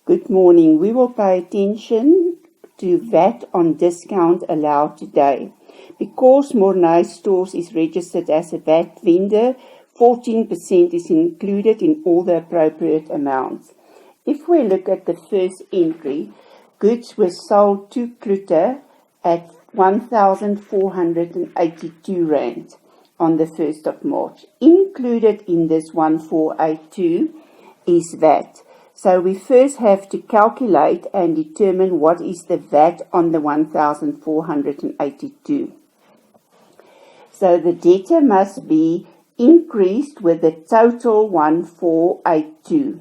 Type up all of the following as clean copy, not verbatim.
Good morning. We will pay attention to VAT on discount allowed today. Because Mornay Stores is registered as a VAT vendor, 14% is included in all the appropriate amounts. If we look at the first entry, goods were sold to Klutter at 1,482 Rand on the 1st of March. Included in this 1,482 is VAT. So we first have to calculate and determine what is the VAT on the 1,482. So the debtor must be increased with the total 1,482.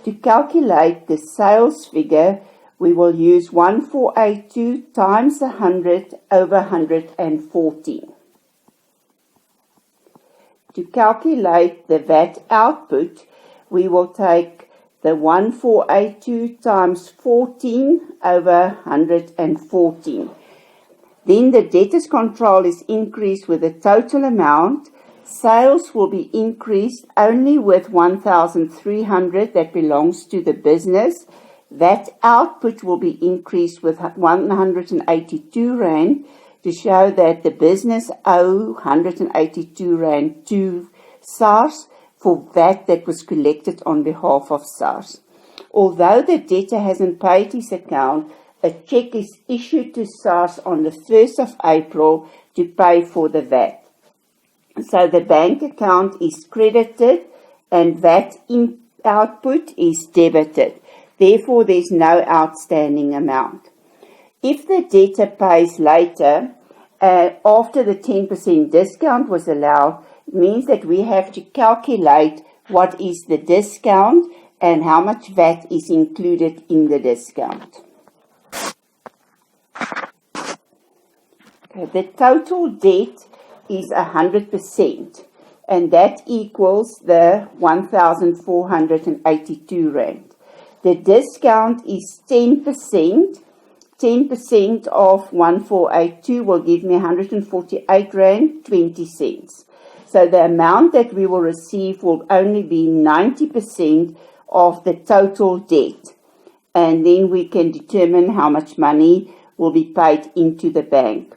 To calculate the sales figure, we will use 1,482 times 100 over 114. To calculate the VAT output, we will take the 1,482 times 14 over 114. Then the debtors control is increased with the total amount. Sales will be increased only with 1,300 that belongs to the business. That output will be increased with 182 Rand to show that the business owe 182 Rand to SARS for VAT that was collected on behalf of SARS. Although the debtor hasn't paid his account, a cheque is issued to SARS on the 1st of April to pay for the VAT. So the bank account is credited and VAT output is debited. Therefore, there's no outstanding amount. If the debtor pays later, after the 10% discount was allowed, it means that we have to calculate what is the discount and how much VAT is included in the discount. Okay, the total debt is 100%, and that equals the 1,482 Rand. The discount is 10%. 10% of 1,482 will give me 148 Rand 20 cents. So the amount that we will receive will only be 90% of the total debt. And then we can determine how much money will be paid into the bank.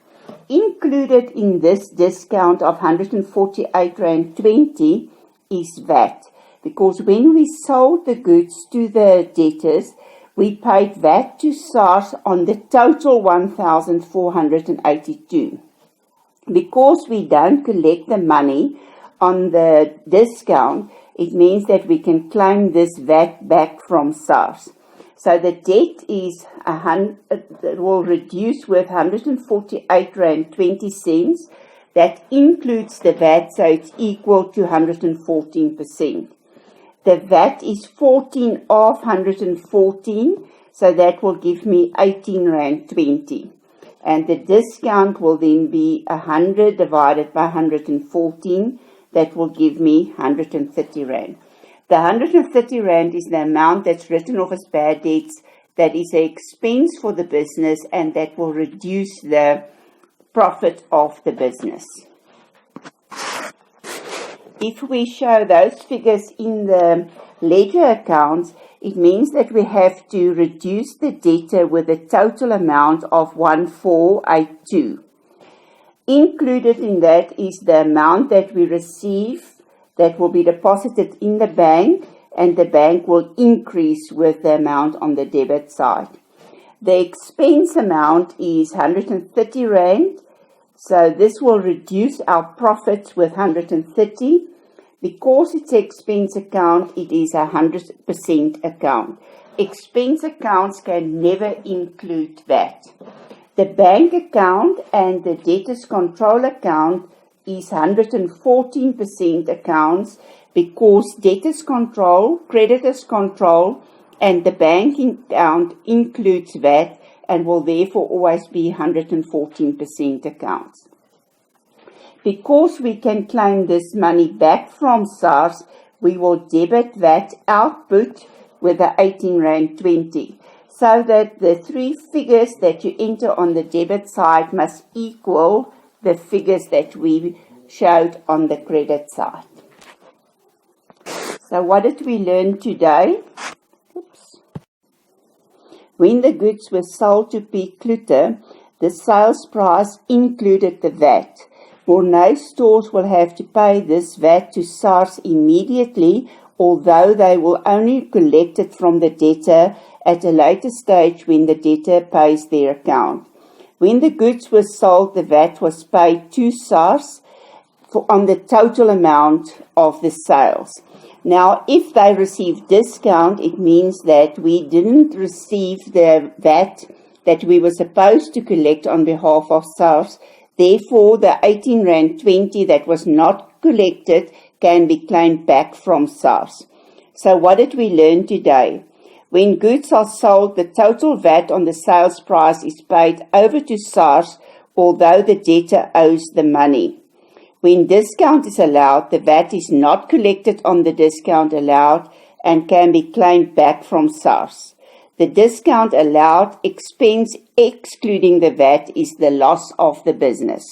Included in this discount of 148 Rand 20 is VAT. Because when we sold the goods to the debtors, we paid VAT to SARS on the total 1,482. Because we don't collect the money on the discount, it means that we can claim this VAT back from SARS. So the debt will reduce with 148 Rand 20 cents. That includes the VAT, so it's equal to 114%. The VAT is 14 of 114, so that will give me 18 Rand 20. And the discount will then be 100 divided by 114. That will give me 130 Rand. The 130 Rand is the amount that's written off as bad debts. That is an expense for the business, and that will reduce the profit of the business. If we show those figures in the ledger accounts, it means that we have to reduce the debtor with a total amount of 1,482. Included in that is the amount that we receive that will be deposited in the bank, and the bank will increase with the amount on the debit side. The expense amount is 130 Rand. So this will reduce our profits with 130. Because it's an expense account, it is a 100% account. Expense accounts can never include VAT. The bank account and the debtors control account is 114% accounts because debtors control, creditors control, and the banking account includes VAT and will therefore always be 114% accounts. Because we can claim this money back from SARS, we will debit VAT output with the 18 Rand 20, so that the three figures that you enter on the debit side must equal the figures that we showed on the credit side. So what did we learn today? When the goods were sold to Piet Kloete, the sales price included the VAT. Mornay stores will have to pay this VAT to SARS immediately, although they will only collect it from the debtor at a later stage when the debtor pays their account. When the goods were sold, the VAT was paid to SARS on the total amount of the sales. Now, if they receive discount, it means that we didn't receive the VAT that we were supposed to collect on behalf of SARS. Therefore, the R18.20 that was not collected can be claimed back from SARS. So what did we learn today? When goods are sold, the total VAT on the sales price is paid over to SARS, although the debtor owes the money. When discount is allowed, the VAT is not collected on the discount allowed and can be claimed back from SARS. The discount allowed expense excluding the VAT is the loss of the business.